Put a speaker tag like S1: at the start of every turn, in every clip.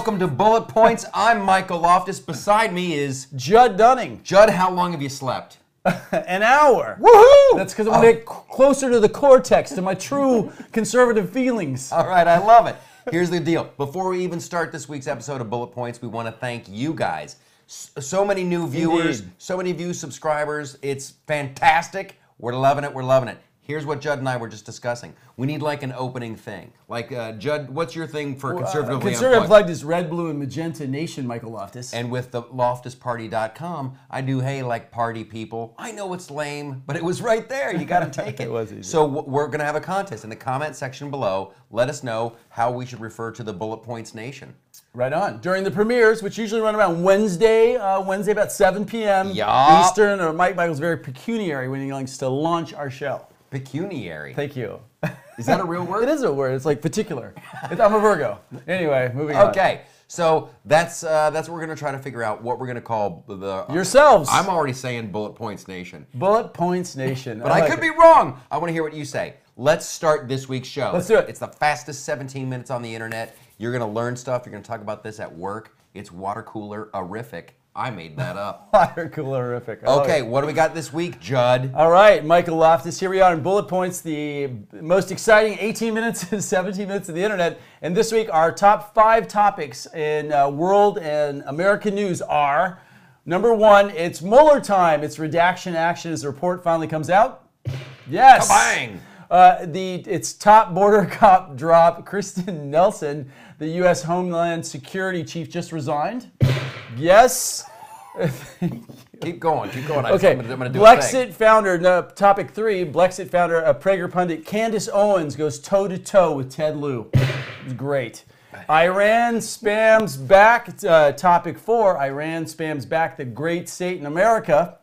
S1: welcome to Bullet Points. I'm Michael Loftus. Beside me is
S2: Judd Dunning.
S1: Judd, how long have you slept?
S2: An hour.
S1: Woohoo!
S2: That's because I want to get closer to the cortex, to my true conservative feelings.
S1: All right, I love it. Here's the deal. Before we even start this week's episode of Bullet Points, we want to thank you guys. So many new viewers, so many subscribers. It's fantastic. We're loving it. We're loving it. Here's what Judd and I were just discussing. We need like an opening thing. Like, Judd, what's your thing for Conservatively
S2: Conservative Unplugged is red, blue, and magenta nation, Michael Loftus.
S1: And with the loftusparty.com, I do, hey, like party people. I know it's lame, but it was right there. You got to take it.
S2: It was easy.
S1: So we're going to have a contest. In the comment section below, let us know how we should refer to the Bullet Points Nation.
S2: Right on. During the premieres, which usually run around Wednesday about 7 p.m. Eastern, or Michael's very pecuniary when he likes to launch our show.
S1: Pecuniary.
S2: Thank you.
S1: Is that a real word?
S2: It is a word. It's like particular. I'm a Virgo. Anyway, moving on.
S1: Okay, so that's what we're going to try to figure out what we're going to call the...
S2: Yourselves.
S1: I'm already saying Bullet Points Nation.
S2: Bullet Points Nation.
S1: But I could be wrong. I want to hear what you say. Let's start this week's show.
S2: Let's do it.
S1: It's the fastest 17 minutes on the internet. You're going to learn stuff. You're going to talk about this at work. It's water cooler-erific. I made that up.
S2: Water cooler-erific.
S1: Okay, what do we got this week, Judd?
S2: All right, Michael Loftus. Here we are in Bullet Points, the most exciting 18 minutes and 17 minutes of the internet. And this week, our top 5 topics in world and American news are, number 1, it's Mueller time. It's redaction action as the report finally comes out. Yes.
S1: Kabang!
S2: It's top border cop drop. Kirstjen Nielsen, the U.S. Homeland Security Chief, just resigned. Yes.
S1: Keep going. Keep going.
S2: Okay.
S1: I'm gonna do
S2: Brexit founder, topic 3, Brexit founder, Prager pundit Candace Owens goes toe-to-toe with Ted Lieu. It's great. Iran spams back, topic 4, Iran spams back the great state in America.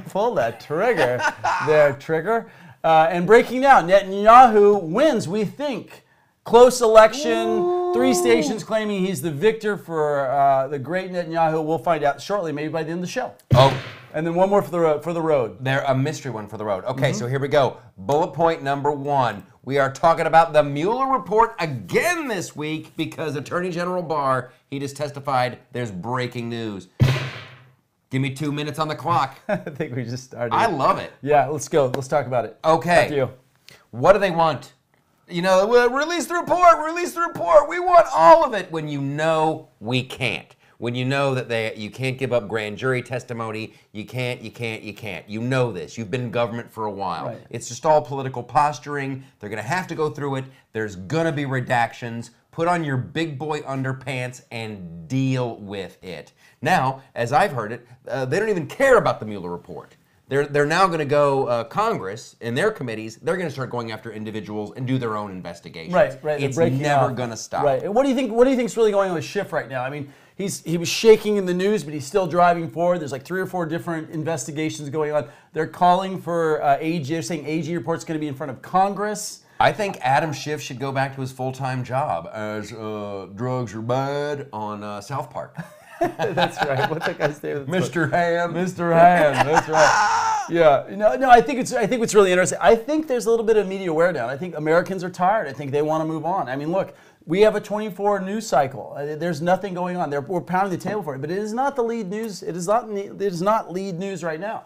S2: Pull that trigger there, trigger. And breaking down, Netanyahu wins, we think. Close election, Ooh. 3 stations claiming he's the victor for the great Netanyahu. We'll find out shortly, maybe by the end of the show. Oh. And then one more for the road.
S1: There, a mystery one for the road. Okay, so here we go. Bullet point number 1. We are talking about the Mueller report again this week because Attorney General Barr, he just testified there's breaking news. Give me 2 minutes on the clock.
S2: I think we just started.
S1: I love it.
S2: Yeah, let's go. Let's talk about it.
S1: Okay.
S2: After you.
S1: What do they want? You know, release the report, release the report. We want all of it when you know we can't. When you know that you can't give up grand jury testimony, you can't. You know this. You've been in government for a while.
S2: Right.
S1: It's just all political posturing. They're going to have to go through it. There's going to be redactions. Put on your big boy underpants and deal with it. Now, as I've heard it, they don't even care about the Mueller report. They're now going to go, Congress, in their committees, they're going to start going after individuals and do their own investigations.
S2: Right.
S1: It's never going to stop.
S2: Right. And what do you think is really going on with Schiff right now? I mean, he was shaking in the news, but he's still driving forward. There's like 3 or 4 different investigations going on. They're calling for AG. They're saying AG report's going to be in front of Congress.
S1: I think Adam Schiff should go back to his full-time job as drugs are bad on South Park.
S2: That's right. What's that guy's name?
S1: Mr. Ham.
S2: Mr. Ham. That's right. Yeah. No. I think what's really interesting. I think there's a little bit of media wear down. I think Americans are tired. I think they want to move on. I mean, look, we have a 24 news cycle. There's nothing going on. We're pounding the table for it, but it is not the lead news. It is not lead news right now.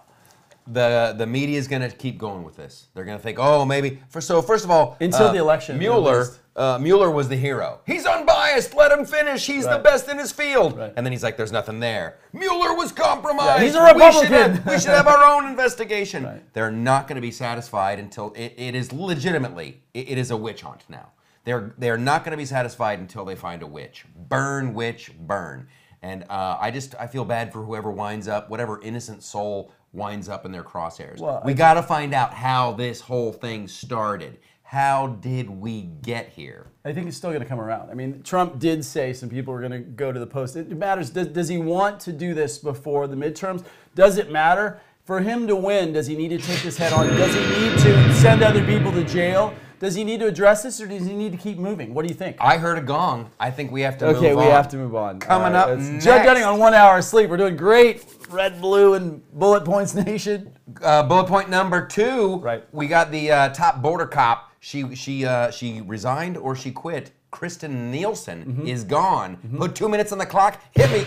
S1: The media is going to keep going with this. They're going to think, oh, maybe. First of all,
S2: until the election,
S1: Mueller was the hero. He's unbiased. Let him finish. He's the best in his field.
S2: Right.
S1: And then he's like, there's nothing there. Mueller was compromised.
S2: Yeah, he's a Republican.
S1: We should have our own investigation.
S2: Right.
S1: They're not going to be satisfied until it is legitimately, it is a witch hunt now. They're not going to be satisfied until they find a witch. Burn, witch, burn. And I feel bad for whoever winds up, whatever innocent soul winds up in their crosshairs. Well, we got to find out how this whole thing started. How did we get here?
S2: I think it's still going to come around. I mean, Trump did say some people are going to go to the post. It matters. Does he want to do this before the midterms? Does it matter? For him to win, does he need to take this head on? Does he need to send other people to jail? Does he need to address this, or does he need to keep moving? What do you think?
S1: I heard a gong. I think we have to move on.
S2: Okay, we have to move on.
S1: Coming up next.
S2: Judd Dunning on 1 hour of sleep. We're doing great. Red, blue, and Bullet Points Nation.
S1: Bullet point number 2.
S2: Right.
S1: We got the top border cop. She resigned or she quit Kirstjen Nielsen is gone. Put 2 minutes on the clock. Hit me.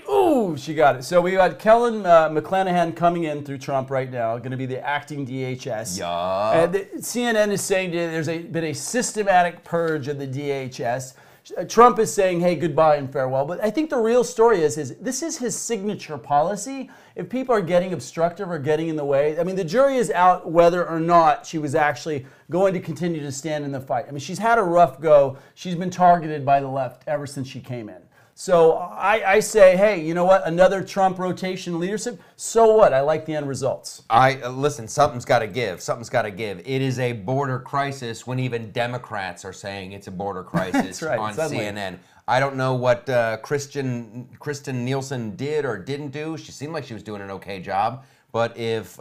S2: Ooh, she got it. So we got Kellen McClanahan coming in through Trump right now, going to be the acting DHS.
S1: Yeah.
S2: CNN is saying there's been a systematic purge of the DHS. Trump is saying, hey, goodbye and farewell. But I think the real story is this is his signature policy. If people are getting obstructive or getting in the way, I mean, the jury is out whether or not she was actually going to continue to stand in the fight. I mean, she's had a rough go. She's been targeted by the left ever since she came in. So I say, hey, you know what? Another Trump rotation leadership. So what? I like the end results.
S1: Listen, something's got to give. Something's got to give. It is a border crisis when even Democrats are saying it's a border crisis
S2: right,
S1: on
S2: suddenly.
S1: CNN. I don't know what Kirstjen Nielsen did or didn't do. She seemed like she was doing an okay job. But if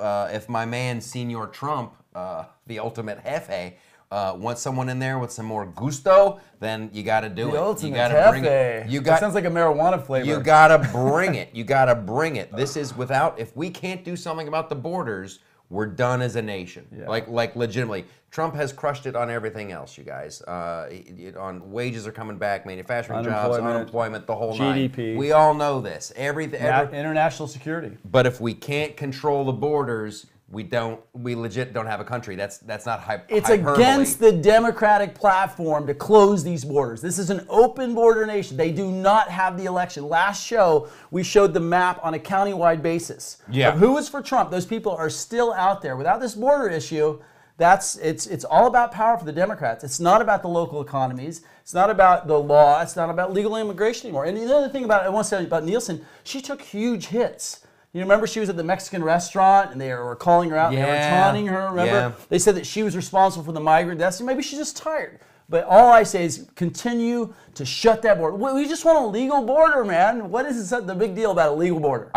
S1: my man, Senor Trump, the ultimate jefe, want someone in there with some more gusto, then you got to do it. You got to bring it.
S2: That sounds like a marijuana flavor.
S1: You got to bring it. You got to bring it. This is if we can't do something about the borders, we're done as a nation. Yeah. Like legitimately. Trump has crushed it on everything else, you guys. On wages are coming back, manufacturing jobs, unemployment, the whole
S2: GDP.
S1: nine. We all know this.
S2: International security.
S1: But if we can't control the borders, we legit don't have a country. That's not hyperbole.
S2: It's against the Democratic platform to close these borders. This is an open border nation. They do not have the election. Last show, we showed the map on a countywide basis of who is for Trump. Those people are still out there. Without this border issue, it's all about power for the Democrats. It's not about the local economies. It's not about the law. It's not about legal immigration anymore. And the other thing I want to say about Nielsen, she took huge hits. You remember she was at the Mexican restaurant and they were calling her out and they were taunting her, remember? Yeah. They said that she was responsible for the migrant deaths. Maybe she's just tired. But all I say is continue to shut that border. We just want a legal border, man. What is the big deal about a legal border?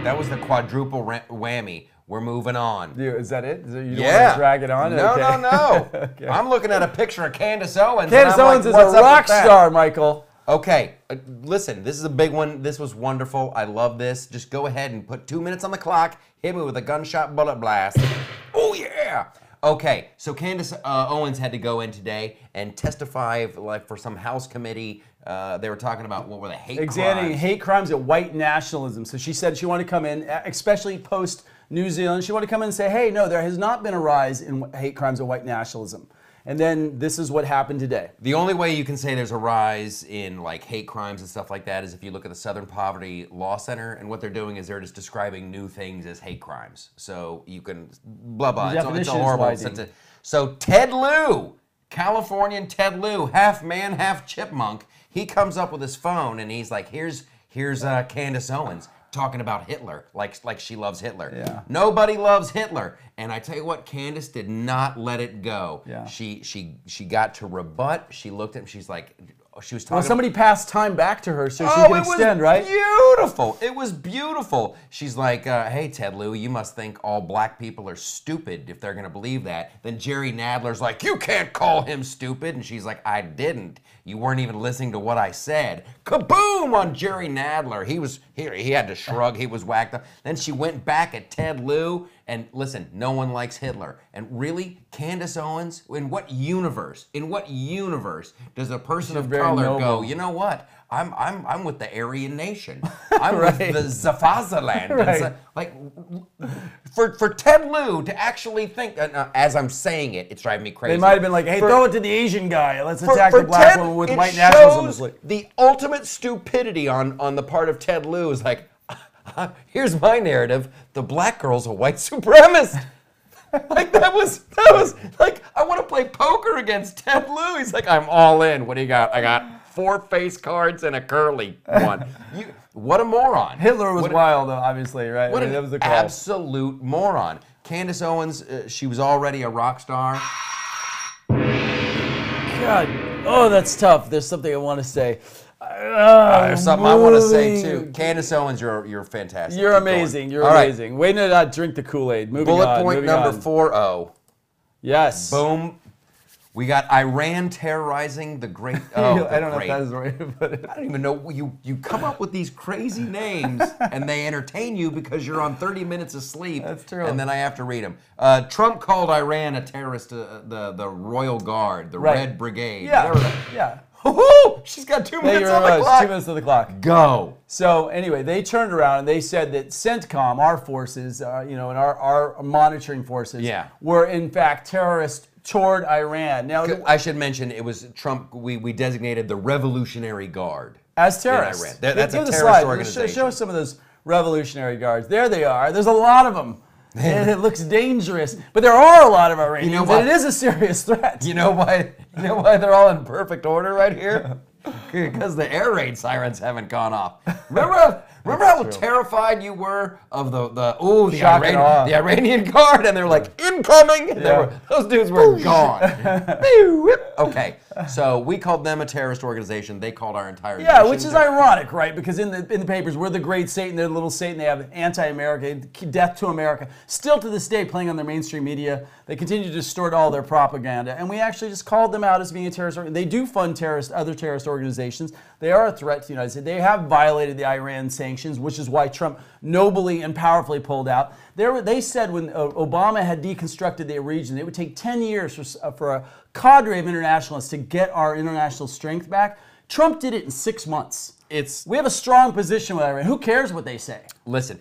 S1: That was the quadruple whammy. We're moving on.
S2: Dude, is that it? You don't want to drag it on?
S1: No,
S2: okay.
S1: No. Okay. I'm looking at a picture of Candace Owens.
S2: Candace Owens is a rock star, Michael.
S1: Okay, listen, this is a big one. This was wonderful. I love this. Just go ahead and put 2 minutes on the clock. Hit me with a gunshot bullet blast. Oh, yeah. Okay, so Candace Owens had to go in today and testify for some House committee. They were talking about what were the hate crimes.
S2: Examining hate crimes and white nationalism. So she said she wanted to come in, especially post New Zealand. She wanted to come in and say, hey, no, there has not been a rise in hate crimes and white nationalism. And then this is what happened today.
S1: The only way you can say there's a rise in hate crimes and stuff like that is if you look at the Southern Poverty Law Center, and what they're doing is they're just describing new things as hate crimes. So you can blah blah. It's a horrible sentence. So Ted Lieu, Californian Ted Lieu, half man, half chipmunk, he comes up with his phone and he's like, here's Candace Owens talking about Hitler, like she loves Hitler.
S2: Yeah.
S1: Nobody loves Hitler. And I tell you what, Candace did not let it go. Yeah. She got to rebut. She looked at him. She's like, she was talking.
S2: Well, somebody passed time back to her so she could extend, right?
S1: Beautiful. It was beautiful. She's like, hey, Ted Lieu, you must think all black people are stupid if they're going to believe that. Then Jerry Nadler's like, you can't call him stupid. And she's like, I didn't. You weren't even listening to what I said. Kaboom on Jerry Nadler. He had to shrug. He was whacked up. Then she went back at Ted Lieu. And listen, no one likes Hitler. And really, Candace Owens, in what universe does a person of color go, you know what? I'm with the Aryan nation. I'm with the Zafazaland.
S2: Right.
S1: Like, for Ted Lieu to actually think, as I'm saying it, it's driving me crazy.
S2: They might have been like, hey, throw it to the Asian guy. Let's attack the black woman with white nationalism.
S1: The ultimate stupidity on the part of Ted Lieu is like, here's my narrative. The black girl's a white supremacist. Like that was like, I want to play poker against Ted Lieu. He's like, I'm all in. What do you got? I got 4 face cards and a curly one. What a moron.
S2: Hitler was wild, though, obviously, right?
S1: That was the call. Absolute moron. Candace Owens, she was already a rock star.
S2: God, oh, that's tough. There's something I want to say.
S1: There's something I want to say too. Candace Owens, you're fantastic.
S2: You're amazing. You're amazing. Wait to not drink the Kool-Aid.
S1: Bullet point number 40.
S2: Yes.
S1: Boom. We got Iran terrorizing the great. Oh,
S2: I don't know if that is the way to put it.
S1: I don't even know. You come up with these crazy names, and they entertain you because you're on 30 minutes of sleep.
S2: That's true.
S1: And then I have to read them. Trump called Iran a terrorist, the Royal Guard, the Red Brigade.
S2: Yeah.
S1: Woohoo! She's got 2 minutes on the clock.
S2: 2 minutes on the clock.
S1: Go.
S2: So anyway, they turned around and they said that CENTCOM, our forces, and our monitoring forces, were in fact terrorists toward Iran. Now,
S1: I should mention it was Trump. We designated the Revolutionary Guard
S2: as terrorists.
S1: In Iran. That's a terrorist organization.
S2: Show some of those Revolutionary Guards. There they are. There's a lot of them. And it looks dangerous, but there are a lot of Iranians, and it is a serious threat.
S1: You know why? You know why they're all in perfect order right here? Because the air raid sirens haven't gone off. Remember how terrified you were of the Iranian Guard, and they're like incoming. And those dudes were gone. Okay, so we called them a terrorist organization. They called our entire nation.
S2: Which is ironic, right? Because in the papers, we're the great Satan. They're the little Satan. They have anti-America, death to America. Still to this day, playing on their mainstream media, they continue to distort all their propaganda. And we actually just called them out as being a terrorist organization. They do fund other terrorist organizations. They are a threat to the United States. They have violated the Iran sanctions, which is why Trump nobly and powerfully pulled out. They said when Obama had deconstructed the region, it would take 10 years for a cadre of internationalists to get our international strength back. Trump did it in 6 months. We have a strong position with Iran. Who cares what they say?
S1: Listen,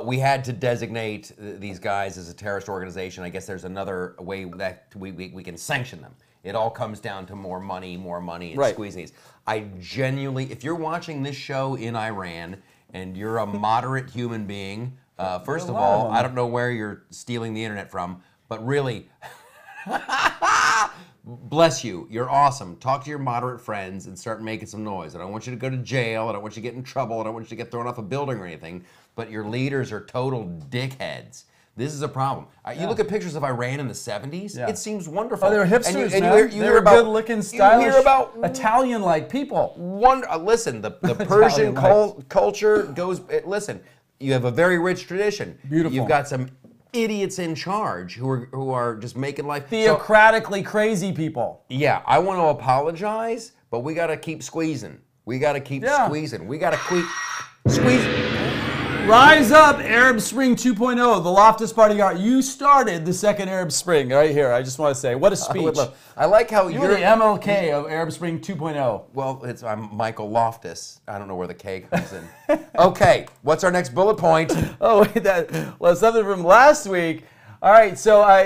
S1: we had to designate these guys as a terrorist organization. I guess there's another way that we can sanction them. It all comes down to more money, and squeezing these. I genuinely, if you're watching this show in Iran and you're a moderate human being, first of all, I don't know where you're stealing the internet from, but really, bless you. You're awesome. Talk to your moderate friends and start making some noise. I don't want you to go to jail. I don't want you to get in trouble. I don't want you to get thrown off a building or anything, but your leaders are total dickheads. This is a problem. You look at pictures of Iran in the 70s, it seems wonderful.
S2: Oh, they were hipsters,
S1: and
S2: man.
S1: You hear about
S2: good-looking, stylish,
S1: you hear about
S2: Italian-like people.
S1: Listen, the Persian culture goes... Listen, you have a very rich tradition.
S2: Beautiful.
S1: You've got some idiots in charge who are just making life...
S2: Theocratically crazy people.
S1: Yeah, I want to apologize, but we got to keep squeezing. We got to keep squeezing. We got to squeeze...
S2: Rise up, Arab Spring 2.0. The Loftus Party. You started the second Arab Spring right here. I just want to say, what a speech.
S1: I like how
S2: you're the MLK of Arab Spring 2.0.
S1: Well, I'm Michael Loftus. I don't know where the K comes in. Okay, what's our next bullet point?
S2: Oh, wait, something from last week. All right, so are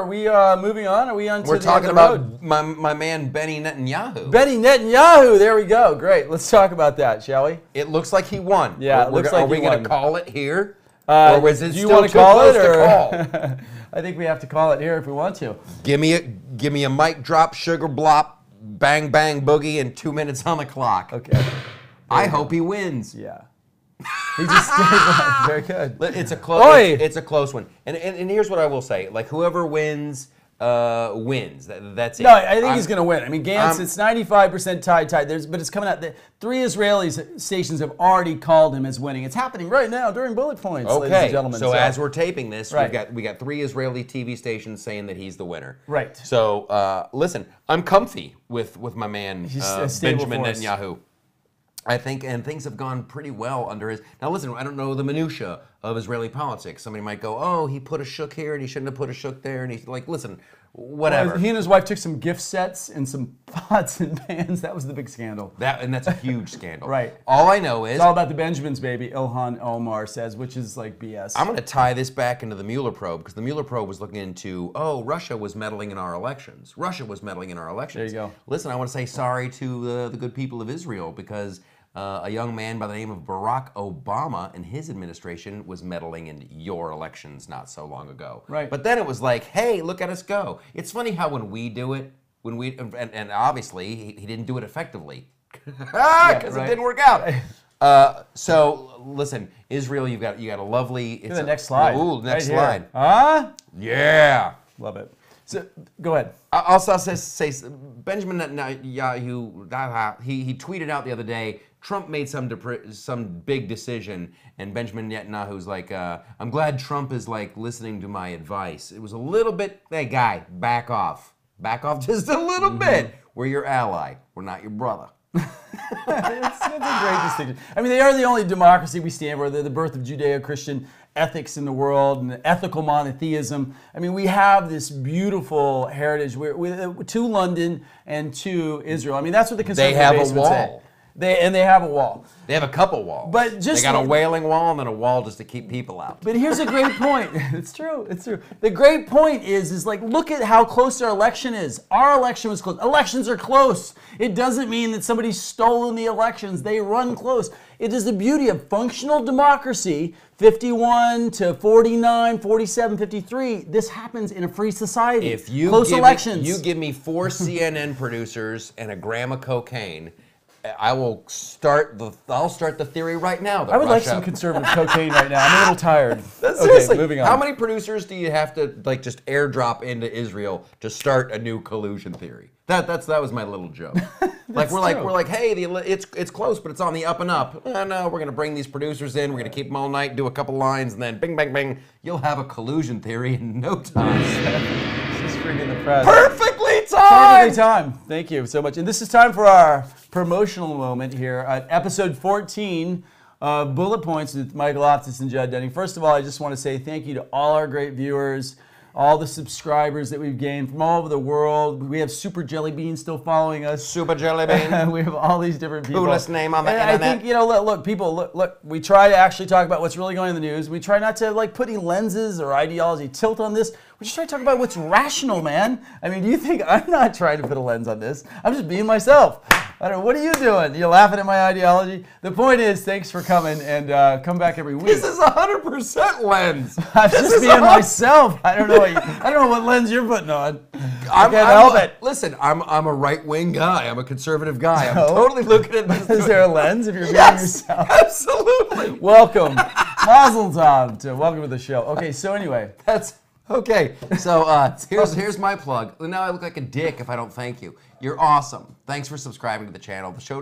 S2: we moving on? Are we on to
S1: We're talking about my man Benny Netanyahu.
S2: Benny Netanyahu, there we go. Great, let's talk about that, shall we?
S1: It looks like he won.
S2: Yeah, it looks like he won.
S1: Are we going to call it here? Or was it
S2: do you
S1: still
S2: want to
S1: too
S2: call
S1: close
S2: it,
S1: to
S2: or?
S1: call?
S2: I think we have to call it here if we want to.
S1: Give me a mic drop, sugar blop, bang bang boogie, and 2 minutes on the clock.
S2: Okay.
S1: I hope he wins.
S2: Yeah. He just stayed very good.
S1: It's a close one. And here's what I will say: like whoever wins, wins. That's it.
S2: No, I think he's going to win. I mean, Gantz, it's 95% tied. But it's coming out. 3 Israeli stations have already called him as winning. It's happening right now during Bullet Points, ladies and gentlemen.
S1: So as we're taping this, we got 3 Israeli TV stations saying that he's the winner.
S2: Right.
S1: So listen, I'm comfy with my man Benjamin Netanyahu. I think, and things have gone pretty well under his... Now listen, I don't know the minutia of Israeli politics. Somebody might go, oh, he put a shuk here and he shouldn't have put a shuk there. And he's like, listen, whatever.
S2: Well, he and his wife took some gift sets and some pots and pans. That was the big scandal.
S1: And that's a huge scandal.
S2: Right.
S1: All I know is...
S2: It's all about the Benjamins, baby, Ilhan Omar says, which is like BS.
S1: I'm going to tie this back into the Mueller probe, because the Mueller probe was looking into, oh, Russia was meddling in our elections. Russia was meddling in our elections.
S2: There you go.
S1: Listen, I want to say sorry to the good people of Israel, because... a young man by the name of Barack Obama and his administration was meddling in your elections not so long ago.
S2: Right.
S1: But then it was like, hey, look at us go. It's funny how when we do it, and obviously he didn't do it effectively because it didn't work out. So listen, Israel, you got a lovely. It's
S2: the next slide.
S1: Ooh, next slide.
S2: Huh?
S1: Yeah.
S2: Love it. So go ahead.
S1: I'll also say Benjamin Netanyahu. He tweeted out the other day, Trump made some big decision, and Benjamin Netanyahu's like, I'm glad Trump is like listening to my advice. It was a little bit, hey guy, back off. Back off just a little bit. We're your ally. We're not your brother.
S2: It's a great distinction. I mean, they are the only democracy we stand for. They're the birth of Judeo-Christian ethics in the world and ethical monotheism. I mean, we have this beautiful heritage to London and to Israel. I mean, that's what the conservative base would say. They have a wall.
S1: They have a couple walls.
S2: But just
S1: they got a wailing wall and then a wall just to keep people out.
S2: But here's a great point. It's true. It's true. The great point is like, look at how close our election is. Our election was close. Elections are close. It doesn't mean that somebody's stolen the elections. They run close. It is the beauty of functional democracy, 51 to 49, 47, 53. This happens in a free society.
S1: If you
S2: close elections.
S1: You give me 4 CNN producers and a gram of cocaine, I'll start the theory right now.
S2: I would like some conservative cocaine right now. I'm a little tired.
S1: Seriously,
S2: okay, moving on.
S1: How many producers do you have to like just airdrop into Israel to start a new collusion theory? That was my little joke. Like we're like, hey, it's close, but it's on the up and up. No, we're gonna bring these producers in. We're gonna keep them all night, do a couple lines, and then bing, bang, bang. You'll have a collusion theory in no time.
S2: Just freaking the press.
S1: Perfectly timed.
S2: Perfectly timed. Thank you so much. And this is time for our promotional moment here at episode 14 of Bullet Points with Michael Loftus and Judd Dunning. First of all, I just want to say thank you to all our great viewers, all the subscribers that we've gained from all over the world. We have Super Jelly Bean still following us.
S1: Super Jelly Bean.
S2: We have all these different people.
S1: Coolest name on the
S2: and
S1: internet.
S2: I think, look, people, look, we try to actually talk about what's really going on in the news. We try not to like put any lenses or ideology tilt on this. We just try to talk about what's rational, man. I mean, do you think I'm not trying to put a lens on this? I'm just being myself. I don't know, what are you doing? You're laughing at my ideology? The point is, thanks for coming, and come back every week.
S1: This is 100% lens.
S2: I'm just being myself. I don't know what lens you're putting on. I can't help it.
S1: Listen, I'm a right-wing guy. I'm a conservative guy. I'm totally looking at this.
S2: Is there a lens if you're being yourself?
S1: Absolutely.
S2: Welcome. Mazel tov. Welcome to the show. Okay, so anyway.
S1: Okay, so here's my plug. Now I look like a dick if I don't thank you. You're awesome. Thanks for subscribing to the channel. The show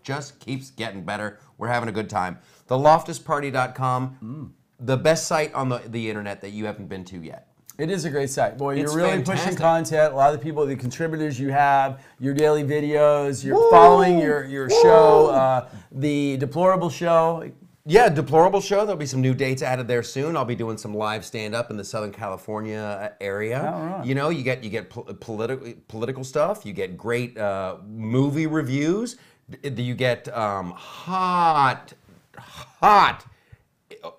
S1: just keeps getting better. We're having a good time. TheLoftusParty.com, the best site on the internet that you haven't been to yet.
S2: It is a great site. Boy,
S1: It's
S2: you're really
S1: fantastic.
S2: pushing content. A lot of the people, the contributors you have, your daily videos, you're following your show, the Deplorable Show.
S1: Yeah, Deplorable Show. There'll be some new dates added there soon. I'll be doing some live stand-up in the Southern California area.
S2: Oh, right.
S1: You know, you get political stuff. You get great movie reviews. You get hot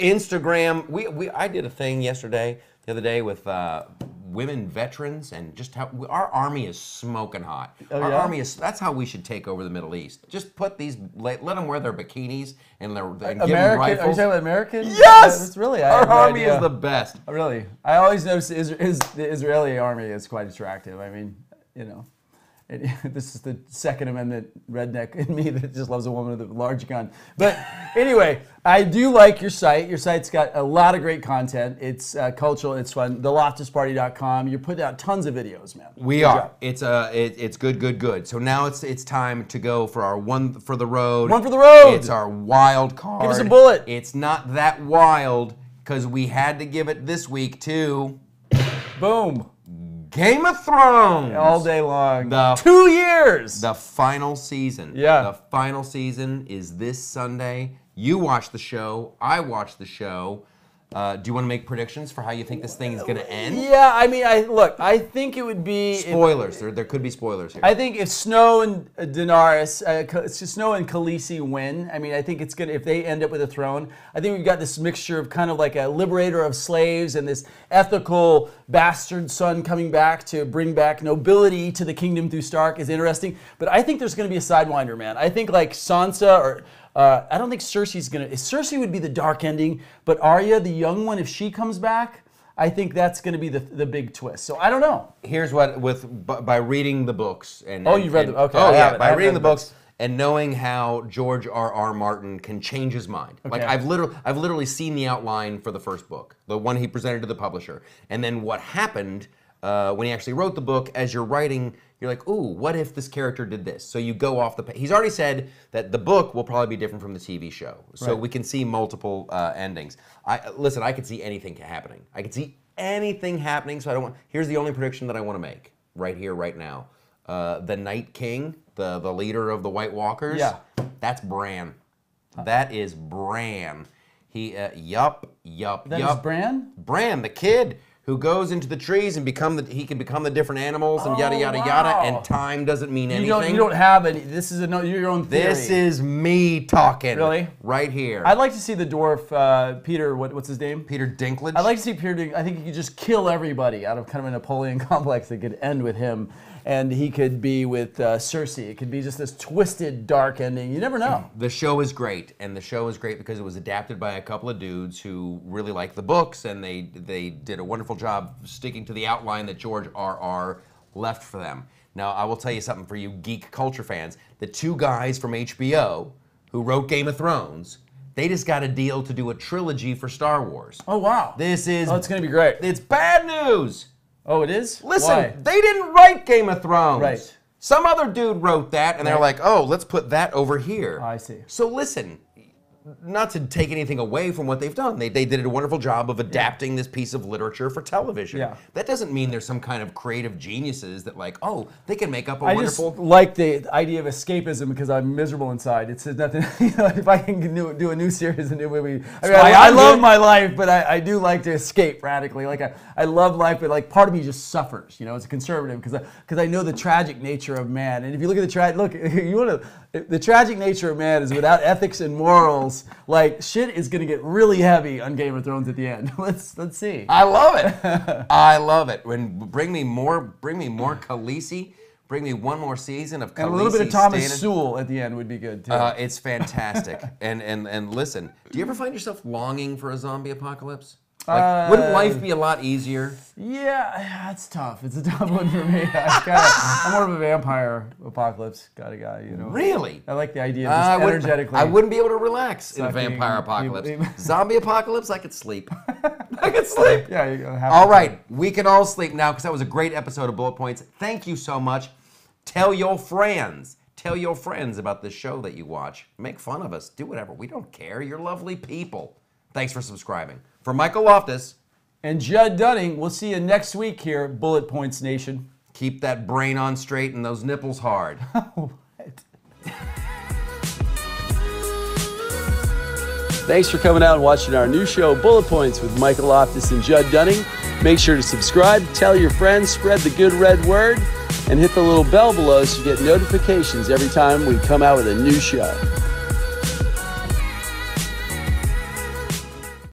S1: Instagram. I did a thing the other day with women veterans, and just how our army is smoking hot. Our army is. That's how we should take over the Middle East. Just put these, let them wear their bikinis and give them rifles.
S2: Are you talking about American?
S1: Yes,
S2: That's really.
S1: Our army is the best.
S2: Really, I always notice the Israeli army is quite attractive. I mean, you know. This is the Second Amendment redneck in me that just loves a woman with a large gun. But anyway, I do like your site. Your site's got a lot of great content. It's cultural. It's fun. TheLoftusParty.com. You're putting out tons of videos, man.
S1: We are. It's good. So now it's time to go for our one for the road.
S2: One for the road.
S1: It's our wild card.
S2: Give us a bullet.
S1: It's not that wild because we had to give it this week to
S2: Boom.
S1: Game of Thrones.
S2: All day long.
S1: 2
S2: years.
S1: The final season.
S2: Yeah.
S1: The final season is this Sunday. You watch the show. I watch the show. Do you want to make predictions for how you think this thing is going to end?
S2: Yeah, I mean, I think it would be
S1: spoilers. There could be spoilers here.
S2: I think if Snow and Snow and Khaleesi win, I mean, I think it's gonna. If they end up with a throne, I think we've got this mixture of kind of like a liberator of slaves and this ethical bastard son coming back to bring back nobility to the kingdom through Stark is interesting. But I think there's going to be a sidewinder, man. I think like Sansa or. I don't think Cersei's gonna. Cersei would be the dark ending, but Arya, the young one, if she comes back, I think that's gonna be the big twist. So I don't know.
S1: Here's what by reading the books and
S2: you've read them. Okay.
S1: Oh yeah, by reading the books and knowing how George R. Martin can change his mind.
S2: Okay.
S1: Like I've literally seen the outline for the first book, the one he presented to the publisher, and then what happened when he actually wrote the book. As you're writing, you're like, ooh, what if this character did this? So you go off the page. He's already said that the book will probably be different from the TV show. So we can see multiple endings. Listen, I could see anything happening. I could see anything happening. So I don't want. Here's the only prediction that I want to make right here, right now. The Night King, the leader of the White Walkers.
S2: Yeah.
S1: That's Bran. That is Bran. He, yup.
S2: That is Bran?
S1: Bran, the kid who goes into the trees and he can become the different animals and yada yada
S2: wow.
S1: yada, and time doesn't mean anything.
S2: You don't have any. This is your own theory.
S1: This is me talking.
S2: Really?
S1: Right here.
S2: I'd like to see the dwarf Peter. What's his name?
S1: Peter Dinklage.
S2: I'd like to see Peter. I think he could just kill everybody out of kind of a Napoleon complex that could end with him, and he could be with Cersei. It could be just this twisted, dark ending. You never know.
S1: The show is great, and the show is great because it was adapted by a couple of dudes who really like the books, and they did a wonderful job sticking to the outline that George R.R. left for them. Now, I will tell you something for you geek culture fans. The two guys from HBO who wrote Game of Thrones, they just got a deal to do a trilogy for Star Wars.
S2: Oh, wow.
S1: This is...
S2: Oh, it's going to be great.
S1: It's bad news.
S2: Oh, it is?
S1: Listen,
S2: Why?
S1: they didn't write Game of Thrones.
S2: Right.
S1: Some other dude wrote that, and they're like, oh, let's put that over here.
S2: I see.
S1: So listen, not to take anything away from what they've done. They did a wonderful job of adapting this piece of literature for television.
S2: Yeah.
S1: That doesn't mean there's some kind of creative geniuses that like, oh, they can make up a
S2: I
S1: wonderful...
S2: just like the idea of escapism because I'm miserable inside. It's nothing. If I can do a new series, a new movie. I mean, I love my life, but I do like to escape radically. Like I love life, but like part of me just suffers. You know, as a conservative, because I know the tragic nature of man. And if you look at the tragic nature of man is without ethics and morals. Like shit is gonna get really heavy on Game of Thrones at the end. Let's see.
S1: I love it. I love it. Bring me more Khaleesi. Bring me one more season of Khaleesi.
S2: And a little bit of Thomas Sewell at the end would be good too.
S1: It's fantastic. and listen, do you ever find yourself longing for a zombie apocalypse? Like, wouldn't life be a lot easier?
S2: Yeah, it's tough. It's a tough one for me. I'm more of a vampire apocalypse kind of guy, you know.
S1: Really?
S2: I like the idea of just energetically.
S1: I wouldn't be able to relax in a vampire apocalypse. Zombie apocalypse, I could sleep. I could sleep.
S2: Yeah, you go.
S1: All right, we can all sleep now because that was a great episode of Bullet Points. Thank you so much. Tell your friends. Tell your friends about this show that you watch. Make fun of us. Do whatever. We don't care. You're lovely people. Thanks for subscribing. For Michael Loftus
S2: and Judd Dunning, we'll see you next week here at Bullet Points Nation.
S1: Keep that brain on straight and those nipples hard.
S2: Thanks for coming out and watching our new show, Bullet Points with Michael Loftus and Judd Dunning. Make sure to subscribe, tell your friends, spread the good red word, and hit the little bell below so you get notifications every time we come out with a new show.